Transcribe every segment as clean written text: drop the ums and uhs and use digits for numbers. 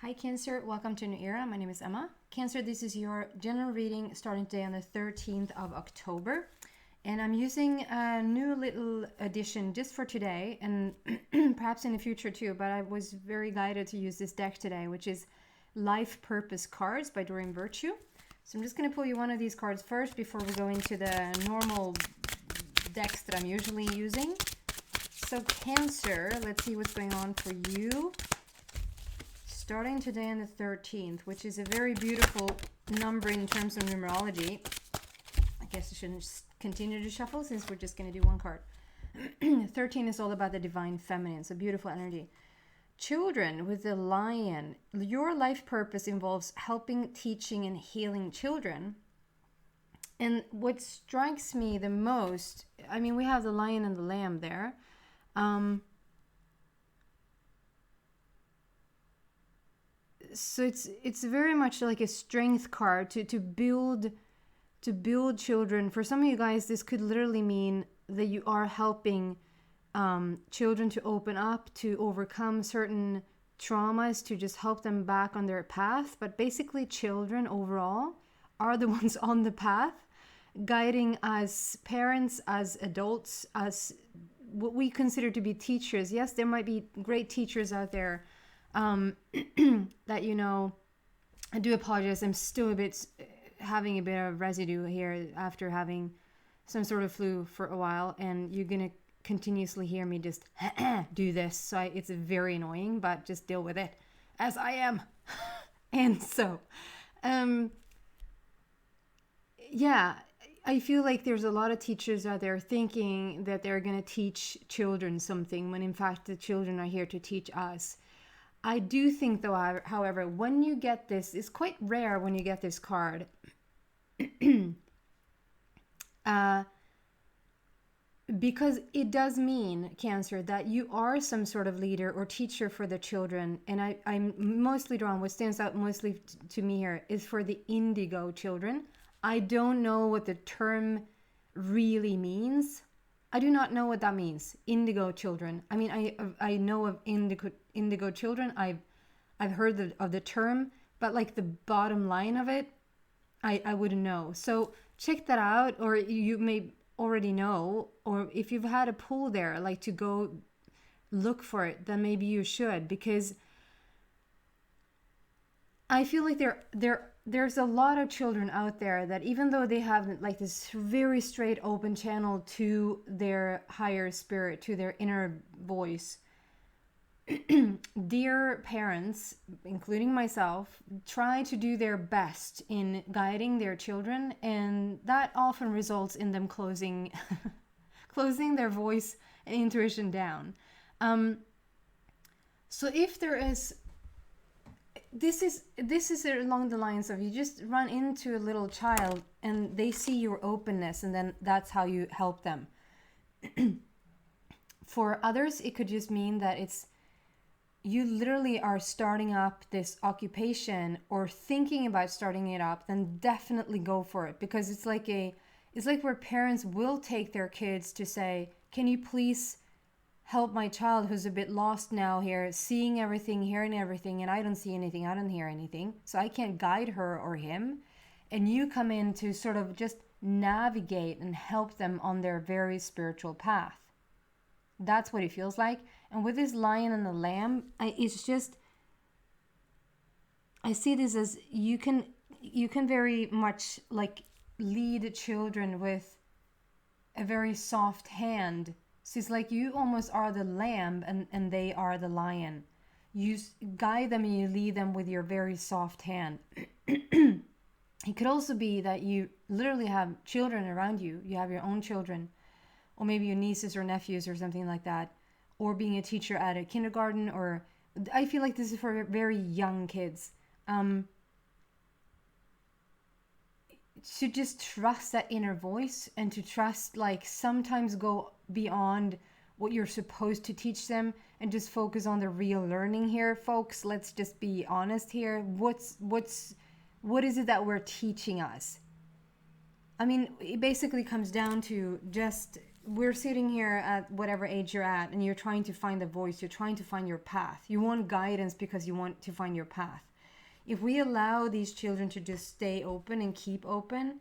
Hi Cancer, welcome to a new era. My name is Emma. Cancer, this is your general reading starting today on the 13th of October. And I'm using a new little addition just for today and perhaps in the future too, but I was very guided to use this deck today, which is Life Purpose Cards by Doreen Virtue. So I'm just going to pull you one of these cards first before we go into the normal decks that I'm usually using. So Cancer, let's see what's going on for you. Starting today on the 13th, which is a very beautiful number in terms of numerology. I guess I shouldn't continue to shuffle since we're just going to do one card. 13 is all about the divine feminine, so beautiful energy. Children with the lion. Your life purpose involves helping, teaching, and healing children. And what strikes me the most, I mean, we have the lion and the lamb there. So it's very much like a strength card to build children. For some of you guys, this could literally mean that you are helping children to open up, to overcome certain traumas, to just help them back on their path. But basically, children overall are the ones on the path, guiding us parents, as adults, as what we consider to be teachers. Yes, there might be great teachers out there that, you know, I do apologize. I'm still having a bit of residue here after having some sort of flu for a while, and you're going to continuously hear me just do this. So it's very annoying, but just deal with it as I am. And so, yeah, I feel like there's a lot of teachers out there thinking that they're going to teach children something when in fact the children are here to teach us. I do think, though, however, when you get this, it's quite rare when you get this card. Because it does mean, Cancer, that you are some sort of leader or teacher for the children. And I'm mostly drawn, what stands out mostly to me here is for the indigo children. I don't know what the term really means. I do not know what that means. Indigo children. I mean, I know of indigo children. I've heard of the term, but like the bottom line of it, I wouldn't know. So check that out, or you may already know, or if you've had a pull there, like to go look for it, then maybe you should, because I feel like there's a lot of children out there that even though they have like this very straight open channel to their higher spirit, to their inner voice, dear parents, including myself, try to do their best in guiding their children, and that often results in them closing their voice and intuition down. So if there is, this is along the lines of, you just run into a little child and they see your openness, and then that's how you help them. For others, it could just mean that you literally are starting up this occupation or thinking about starting it up, then definitely go for it, because it's like where parents will take their kids to say, can you please help my child who's a bit lost now here, seeing everything, hearing everything, and I don't see anything, I don't hear anything, so I can't guide her or him. And you come in to sort of just navigate and help them on their very spiritual path. That's what it feels like. And with this lion and the lamb, I see this as you can very much like lead children with a very soft hand. So it's like you almost are the lamb and they are the lion. You guide them and you lead them with your very soft hand. It could also be that you literally have children around you. You have your own children, or maybe your nieces or nephews or something like that, or being a teacher at a kindergarten, or I feel like this is for very young kids. To just trust that inner voice, and to trust, like, sometimes go beyond what you're supposed to teach them and just focus on the real learning here, folks. Let's just be honest here. What is it that we're teaching us? I mean, it basically comes down to just we're sitting here at whatever age you're at, and you're trying to find the voice, you're trying to find your path. You want guidance because you want to find your path. If we allow these children to just stay open and keep open,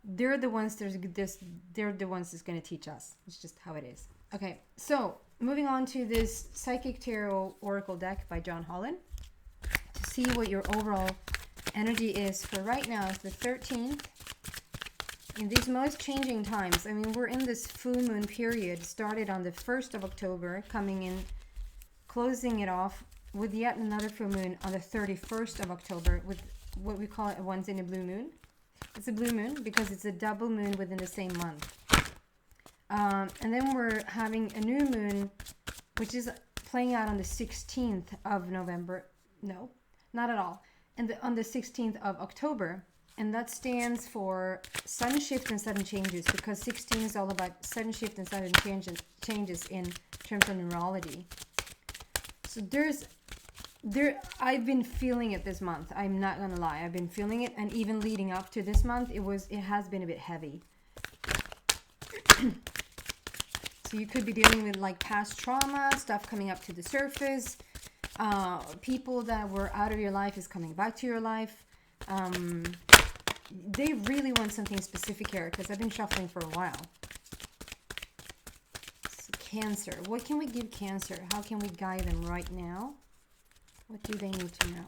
they're the ones that's going to teach us. It's just how it is. Okay, so moving on to this Psychic Tarot Oracle deck by John Holland to see what your overall energy is for right now. It's the 13th. In these most changing times, I mean, we're in this full moon period, started on the 1st of October, coming in, closing it off with yet another full moon on the 31st of October, with what we call it once in a blue moon. It's a blue moon because it's a double moon within the same month. And then we're having a new moon, which is playing out on the 16th of November. No, not at all. And on the 16th of October. And that stands for sudden shift and sudden changes, because 16 is all about sudden shift and sudden changes in terms of numerology. So I've been feeling it this month. I'm not gonna lie, I've been feeling it, and even leading up to this month, it has been a bit heavy. So you could be dealing with like past trauma, stuff coming up to the surface. People that were out of your life is coming back to your life. They really want something specific here, because I've been shuffling for a while. So Cancer. What can we give Cancer? How can we guide them right now? What do they need to know?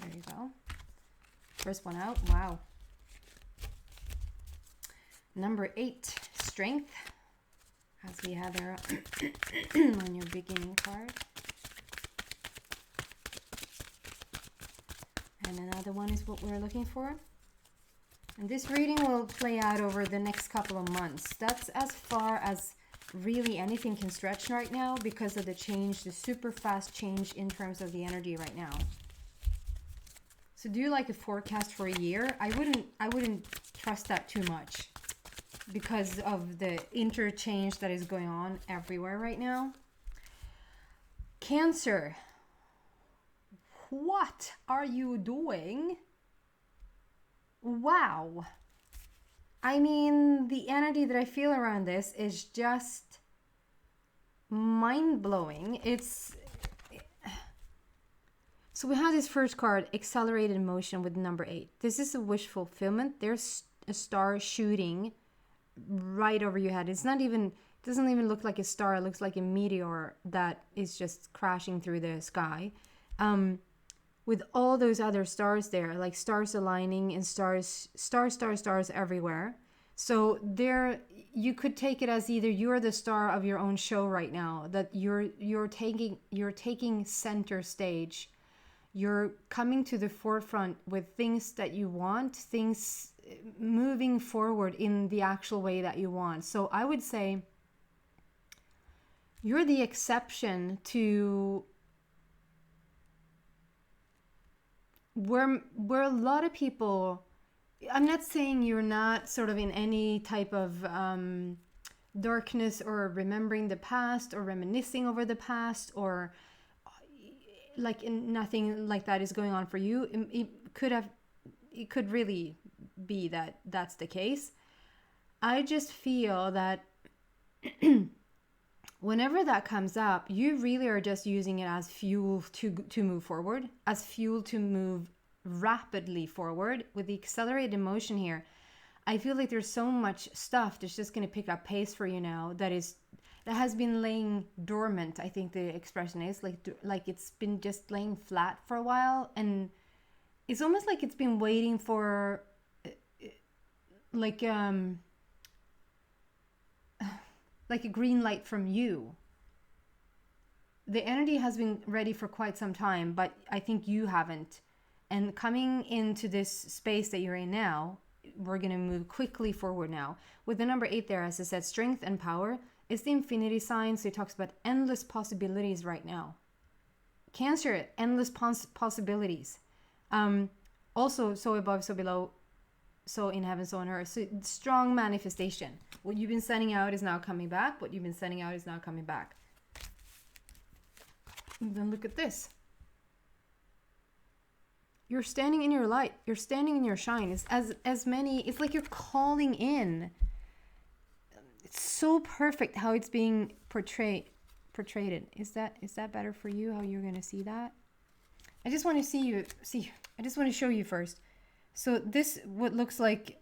There you go. First one out. Wow. Number 8, Strength. As we have there on your beginning card. And another one is what we're looking for. And this reading will play out over the next couple of months. That's as far as really anything can stretch right now, because of the change, the super fast change in terms of the energy right now. So do like a forecast for a year. I wouldn't trust that too much, because of the interchange that is going on everywhere right now. Cancer. What are you doing? Wow. I mean, the energy that I feel around this is just mind-blowing. So we have this first card, Accelerated Motion, with number 8. This is a wish fulfillment. There's a star shooting right over your head. It doesn't even look like a star. It looks like a meteor that is just crashing through the sky. With all those other stars there, like stars aligning and stars everywhere. So there, you could take it as either you're the star of your own show right now, that you're taking center stage. You're coming to the forefront with things that you want, things moving forward in the actual way that you want. So I would say you're the exception to where a lot of people, I'm not saying you're not sort of in any type of darkness or remembering the past or reminiscing over the past, or like nothing like that is going on for you. It could really be that that's the case. I just feel that whenever that comes up, you really are just using it as fuel to move forward, as fuel to move rapidly forward. With the accelerated motion here, I feel like there's so much stuff that's just going to pick up pace for you now that has been laying dormant. I think the expression is like it's been just laying flat for a while, and it's almost like it's been waiting for like a green light from you. The energy has been ready for quite some time, but I think you haven't. And coming into this space that you're in now, we're going to move quickly forward now. With the number 8 there, as I said, strength and power is the infinity sign. So it talks about endless possibilities right now. Cancer, endless possibilities. Also, so above, so below, so in heaven, so on earth. So strong manifestation. What you've been sending out is now coming back. What you've been sending out is now coming back. And then look at this. You're standing in your light. You're standing in your shine. It's as many. It's like you're calling in so perfect how it's being portrayed. Is that better for you, how you're going to see that? I just want to I just want to show you first. So this, what looks like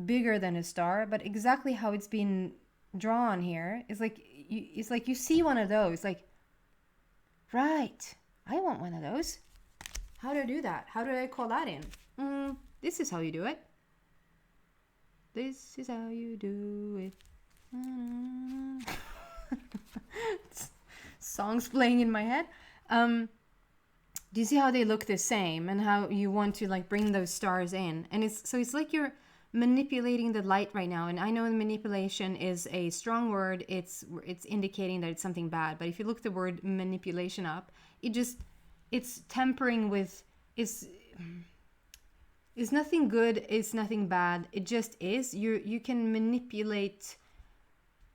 bigger than a star, but exactly how it's been drawn here is like, it's like you see one of those, like, right, I want one of those. How do I do that? How do I call that in? This is how you do it. This is how you do it. Songs playing in my head. Do you see how they look the same and how you want to like bring those stars in? And it's like you're manipulating the light right now. And I know manipulation is a strong word. It's indicating that it's something bad. But if you look the word manipulation up, it's tempering with, it's nothing good, it's nothing bad. It just is. You can manipulate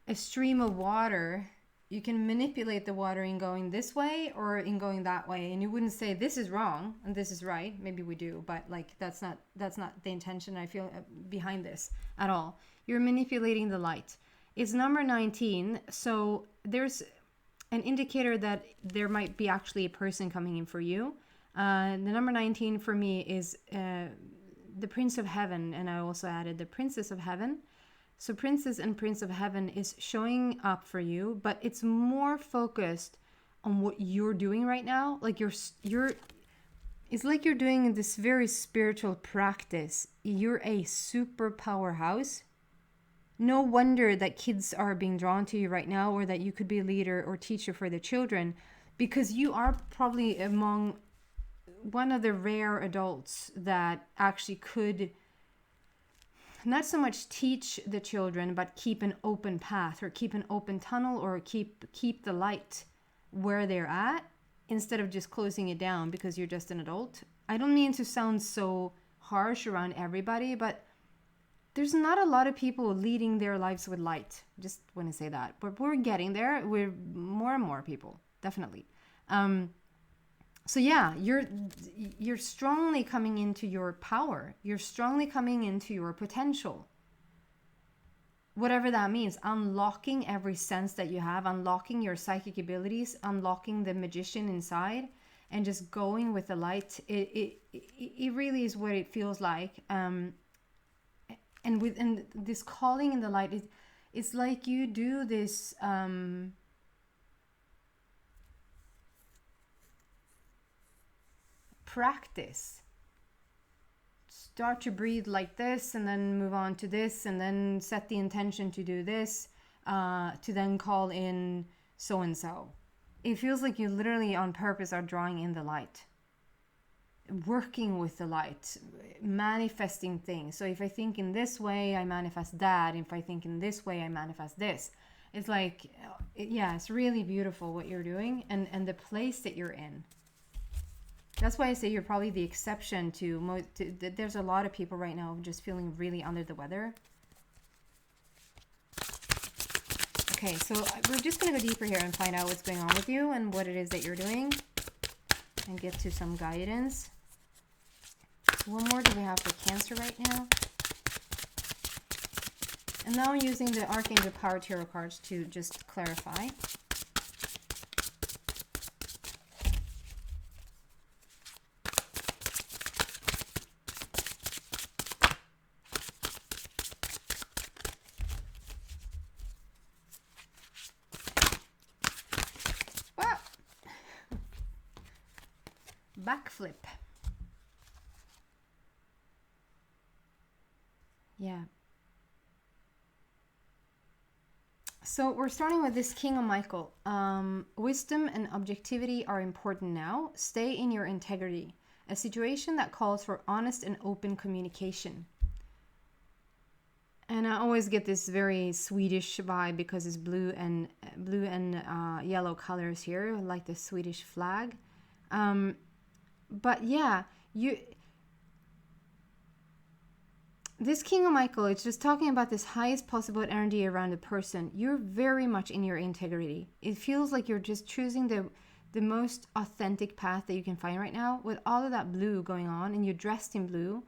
a stream of water. You can manipulate the water in going this way or in going that way, and you wouldn't say this is wrong and this is right. Maybe we do, but like that's not the intention I feel behind this at all. You're manipulating the light. It's number 19, so there's an indicator that there might be actually a person coming in for you. The number 19 for me is the Prince of Heaven, and I also added the Princess of Heaven. So Princess and Prince of Heaven is showing up for you, but it's more focused on what you're doing right now. Like it's like you're doing this very spiritual practice. You're a super powerhouse. No wonder that kids are being drawn to you right now, or that you could be a leader or teacher for the children, because you are probably among one of the rare adults that actually could not so much teach the children, but keep an open path or keep an open tunnel or keep the light where they're at instead of just closing it down because you're just an adult. I don't mean to sound so harsh around everybody, but there's not a lot of people leading their lives with light. Just want to say that. But we're getting there. We're more and more people, definitely. So yeah, you're strongly coming into your power. You're strongly coming into your potential. Whatever that means, unlocking every sense that you have, unlocking your psychic abilities, unlocking the magician inside, and just going with the light. It really is what it feels like. And this calling in the light, it's like you do this. Practice. Start to breathe like this and then move on to this and then set the intention to do this, to then call in so and so. It feels like you literally on purpose are drawing in the light, working with the light, manifesting things. So if I think in this way, I manifest that. If I think in this way, I manifest this. It's like, yeah, it's really beautiful what you're doing and the place that you're in. That's why I say you're probably the exception to most. There's a lot of people right now just feeling really under the weather. Okay, so we're just going to go deeper here and find out what's going on with you and what it is that you're doing and get to some guidance. What more do we have for Cancer right now? And now I'm using the Archangel Power Tarot cards to just clarify. Backflip. Yeah. So we're starting with this King of Michael. Wisdom and objectivity are important now. Stay in your integrity. A situation that calls for honest and open communication. And I always get this very Swedish vibe because it's blue and yellow colors here, like the Swedish flag. But yeah, this King of Michael, it's just talking about this highest possible energy around a person. You're very much in your integrity. It feels like you're just choosing the most authentic path that you can find right now with all of that blue going on, and you're dressed in blue,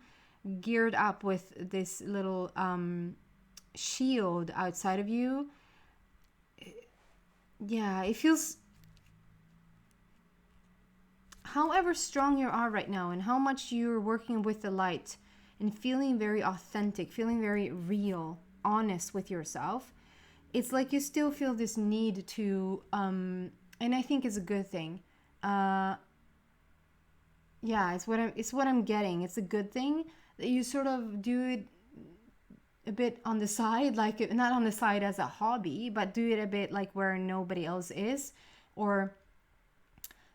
geared up with this little shield outside of you. yeah, it feels, however strong you are right now and how much you're working with the light and feeling very authentic, feeling very real, honest with yourself, it's like you still feel this need to, and I think it's a good thing. Uh, yeah, it's what I'm getting. It's a good thing that you sort of do it a bit on the side, like not on the side as a hobby, but do it a bit like where nobody else is, or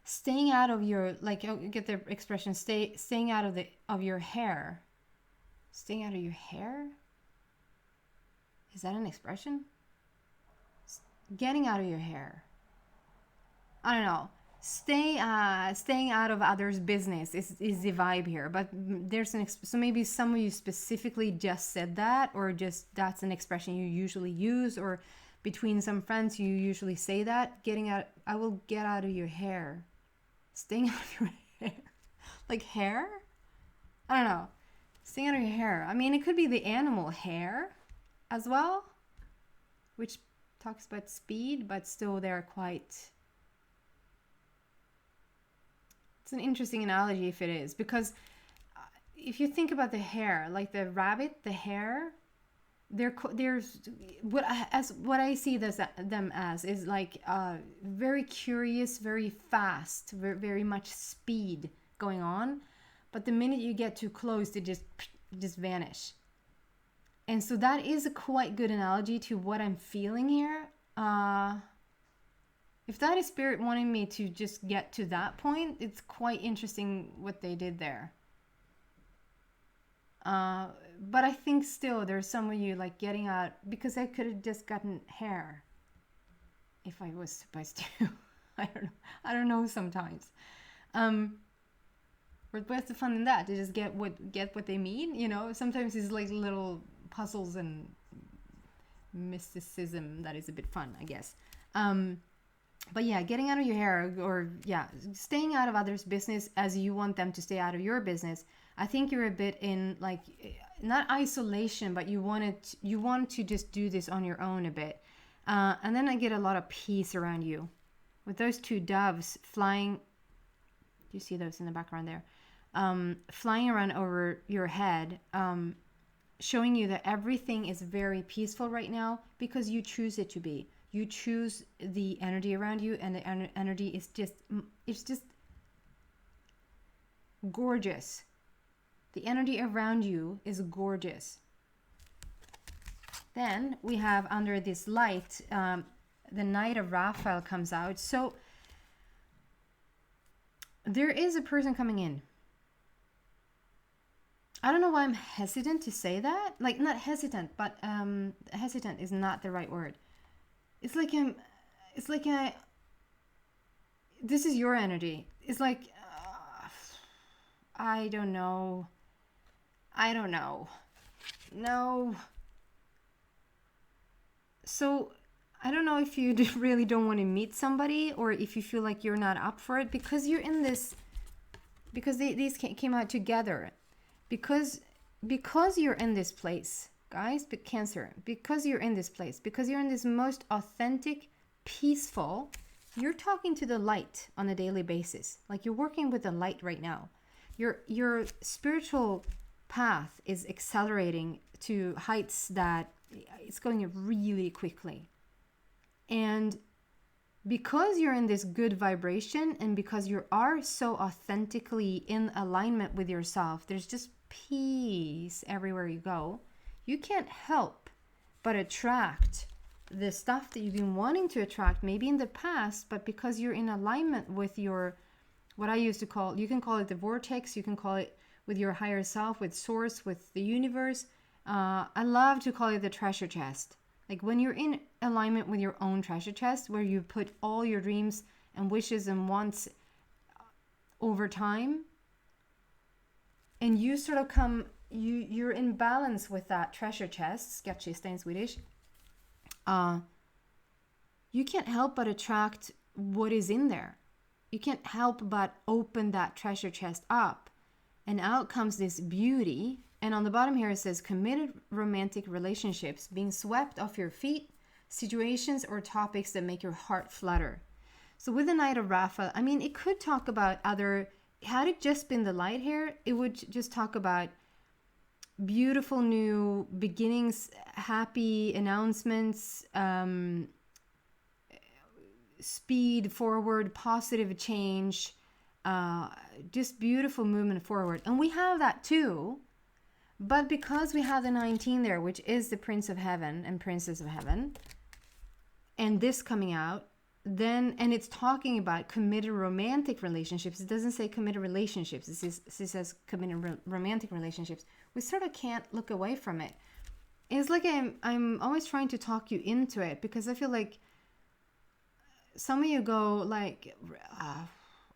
staying out of your, like, you get the expression, staying out of your hair. Staying out of your hair? Is that an expression? Getting out of your hair. I don't know. Staying out of others' business is the vibe here. But there's so maybe some of you specifically just said that, or just that's an expression you usually use, or between some friends you usually say that. Getting out. I will get out of your hair. Staying out of your hair. Like hair? I don't know. Staying out of your hair. I mean, it could be the animal hair as well, which talks about speed, but still they're quite... It's an interesting analogy if it is, because if you think about the hair, like the rabbit, the hair, there's what I see them as is like very curious, very fast, very much speed going on, but the minute you get too close, they just vanish. And so that is a quite good analogy to what I'm feeling here. If that is spirit wanting me to just get to that point, it's quite interesting what they did there. But I think still there's some of you like getting out, because I could have just gotten hair if I was supposed to. I don't know sometimes. But what's the fun in that? To just get what they mean, you know? Sometimes it's like little puzzles and mysticism that is a bit fun, I guess. But yeah, getting out of your hair, or yeah, staying out of others' business as you want them to stay out of your business. I think you're a bit in like, not isolation, but you want to just do this on your own a bit. And then I get a lot of peace around you. With those two doves flying, do you see those in the background there? Flying around over your head, showing you that everything is very peaceful right now because you choose it to be. You choose the energy around you, and the energy is just gorgeous. The energy around you is gorgeous. Then we have under this light, the Knight of Raphael comes out. So there is a person coming in. I don't know why I'm hesitant to say that. Like, not hesitant, but hesitant is not the right word. It's like this is your energy. It's like, I don't know. No. So I don't know if you really don't want to meet somebody, or if you feel like you're not up for it, because you're in this, because these came out together, because you're in this place, guys, but Cancer, because you're in this place, because you're in this most authentic, peaceful, you're talking to the light on a daily basis. Like, you're working with the light right now. Your spiritual path is accelerating to heights that it's going really quickly. And because you're in this good vibration, and because you are so authentically in alignment with yourself, there's just peace everywhere you go. You can't help but attract the stuff that you've been wanting to attract, maybe in the past, but because you're in alignment with your, what I used to call, you can call it the vortex, you can call it with your higher self, with source, with the universe. I love to call it the treasure chest. Like, when you're in alignment with your own treasure chest, where you put all your dreams and wishes and wants over time, and you sort of come, you're in balance with that treasure chest, sketchista in Swedish, you can't help but attract what is in there. You can't help but open that treasure chest up, and out comes this beauty. And on the bottom here it says, committed romantic relationships being swept off your feet situations or topics that make your heart flutter. So with the Knight of Raphael, I mean, it could talk about other, had it just been the light here, it would just talk about beautiful new beginnings, happy announcements, speed forward, positive change, just beautiful movement forward. And we have that too. But because we have the 19 there, which is the Prince of Heaven and Princess of Heaven, and this coming out, then, and it's talking about committed romantic relationships. It doesn't say committed relationships. It says committed romantic relationships. We sort of can't look away from it. It's like I'm always trying to talk you into it, because I feel like some of you go like,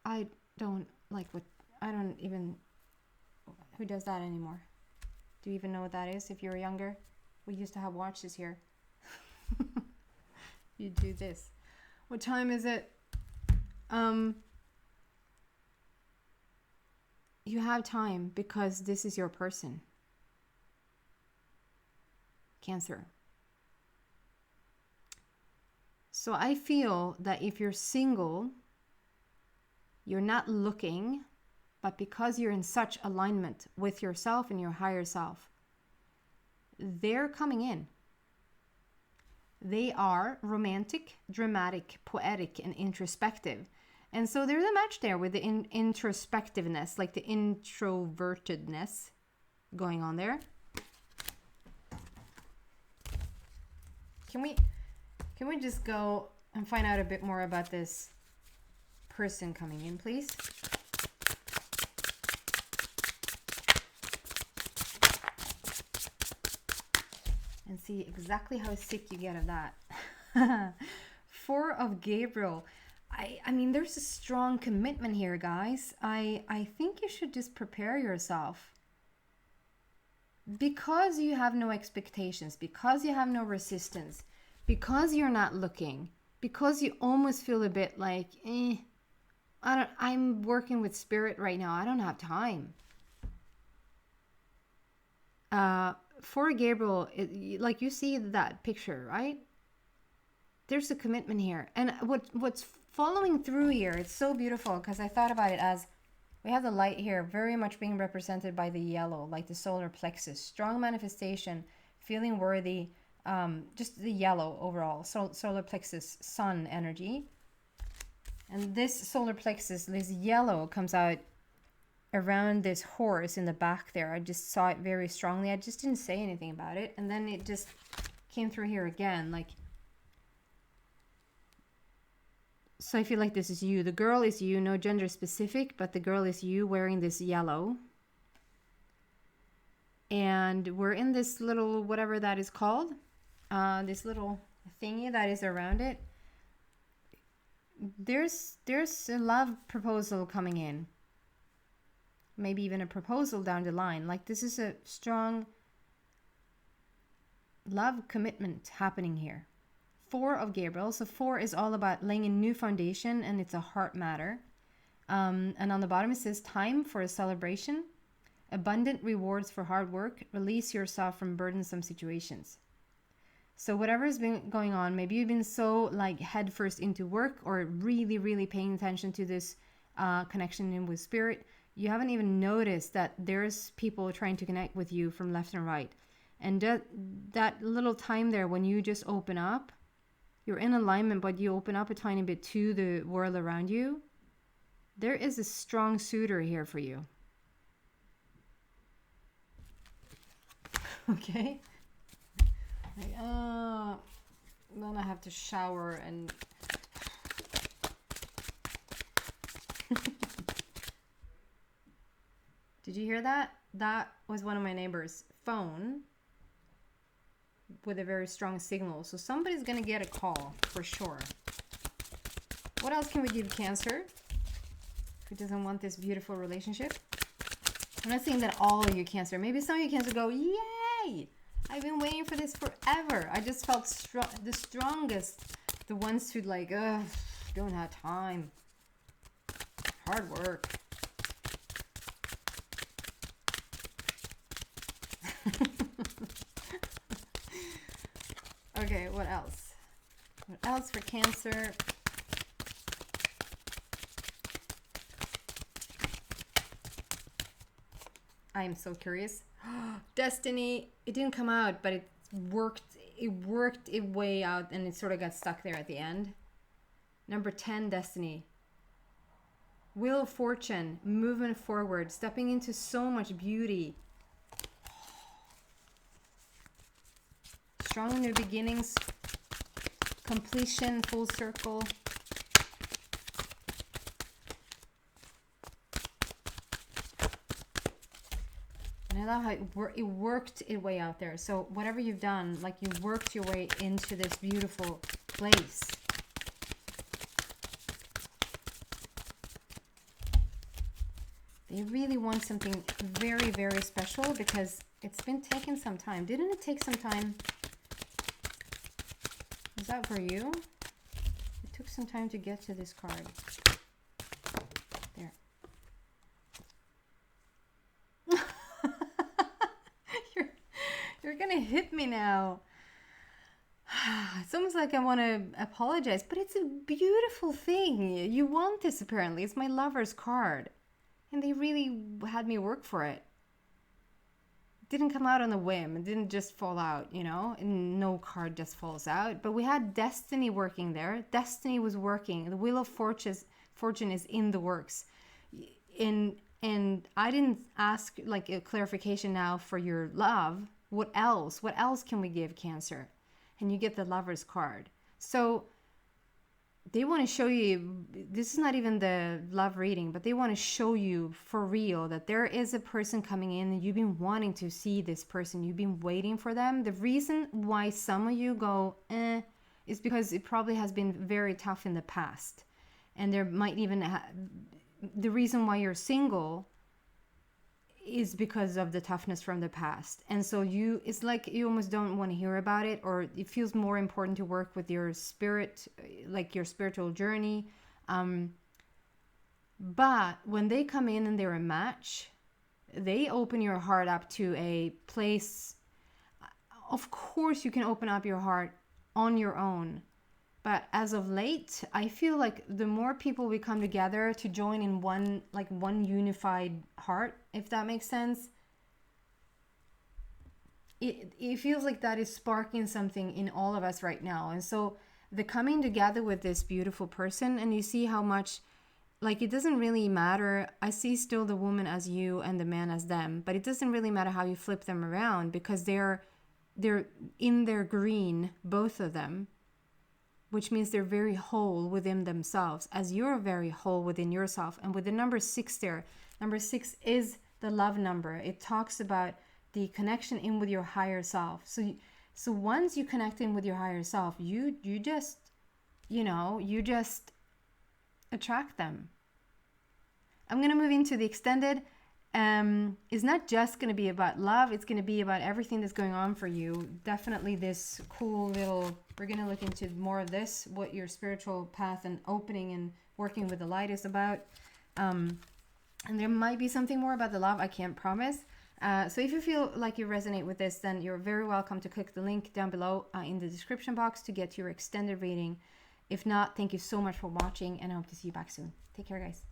I don't like what, I don't even, who does that anymore? Do you even know what that is? If you were younger, we used to have watches here. You do this. What time is it? You have time, because this is your person. Cancer. So I feel that if you're single, you're not looking, but because you're in such alignment with yourself and your higher self, they're coming in. They are romantic, dramatic, poetic, and introspective. And so there's a match there with the introspectiveness, like the introvertedness going on there. Can we just go and find out a bit more about this person coming in, please? And see exactly how sick you get of that. Four of Gabriel. I mean, there's a strong commitment here, guys. I think you should just prepare yourself. Because you have no expectations, because you have no resistance, because you're not looking, because you almost feel a bit like, I'm working with spirit right now. I don't have time. For Gabriel, like you see that picture, right? There's a commitment here. And what's following through here, it's so beautiful, because I thought about it as we have the light here very much being represented by the yellow, like the solar plexus. Strong manifestation, feeling worthy, just the yellow overall. Solar plexus, sun energy. And this solar plexus, this yellow comes out around this horse in the back there. I just saw it very strongly. I just didn't say anything about it. And then it just came through here again. Like, so I feel like this is you. The girl is you, no gender specific, but the girl is you wearing this yellow. And we're in this little, whatever that is called, this little thingy that is around it. There's a love proposal coming in. Maybe even a proposal down the line. Like, this is a strong love commitment happening here. Four of Gabriel. So 4 is all about laying a new foundation, and it's a heart matter. And on the bottom it says time for a celebration, abundant rewards for hard work, release yourself from burdensome situations. So whatever has been going on, maybe you've been so like headfirst into work, or really, really paying attention to this connection in with spirit. You haven't even noticed that there's people trying to connect with you from left and right. And that little time there when you just open up, you're in alignment, but you open up a tiny bit to the world around you. There is a strong suitor here for you. Okay? Like, then I have to shower and... Did you hear that? That was one of my neighbor's phone with a very strong signal. So somebody's gonna get a call for sure. What else can we give Cancer who doesn't want this beautiful relationship? I'm not saying that all of you Cancer. Maybe some of you Cancer go, yay! I've been waiting for this forever. I just felt the strongest. The ones who like, don't have time. Hard work. Okay, what else? What else for Cancer? I am so curious. Destiny. It didn't come out, but it worked its way out, and it sort of got stuck there at the end. Number 10, Destiny. Wheel of Fortune, movement forward, stepping into so much beauty. Strong new beginnings, completion, full circle. And I love how it worked its way out there. So whatever you've done, like you worked your way into this beautiful place. They really want something very, very special because it's been taking some time. Didn't it take some time? Was that for you? It took some time to get to this card. There. You're gonna hit me now. It's almost like I want to apologize, but it's a beautiful thing. You want this apparently. It's my lover's card. And they really had me work for it. It didn't come out on a whim. It didn't just fall out, you know? And no card just falls out. But we had destiny working there. Destiny was working. The Wheel of Fortune is in the works. And I didn't ask like a clarification now for your love. What else? What else can we give, Cancer? And you get the Lover's card. So they want to show you, this is not even the love reading, but they want to show you for real that there is a person coming in and you've been wanting to see this person. You've been waiting for them. The reason why some of you go, is because it probably has been very tough in the past. And there might even, the reason why you're single is because of the toughness from the past. And so it's like you almost don't want to hear about it, or it feels more important to work with your spirit, like your spiritual journey. But when they come in and they're a match, they open your heart up to a place. Of course you can open up your heart on your own, but as of late, I feel like the more people we come together to join in one unified heart, if that makes sense, it feels like that is sparking something in all of us right now. And so the coming together with this beautiful person, and you see how much, like, it doesn't really matter. I see still the woman as you and the man as them, but it doesn't really matter how you flip them around, because they're in their green, both of them, which means they're very whole within themselves, as you're very whole within yourself. And with the number 6 there, number 6 is the love number. It talks about the connection in with your higher self. So once you connect in with your higher self, you just, you just attract them. I'm going to move into the extended. It's not just going to be about love. It's going to be about everything that's going on for you. Definitely this cool little, we're going to look into more of this, what your spiritual path and opening and working with the light is about. And there might be something more about the love. I can't promise. So if you feel like you resonate with this, then you're very welcome to click the link down below in the description box to get your extended reading. If not, thank you so much for watching, and I hope to see you back soon. Take care, guys.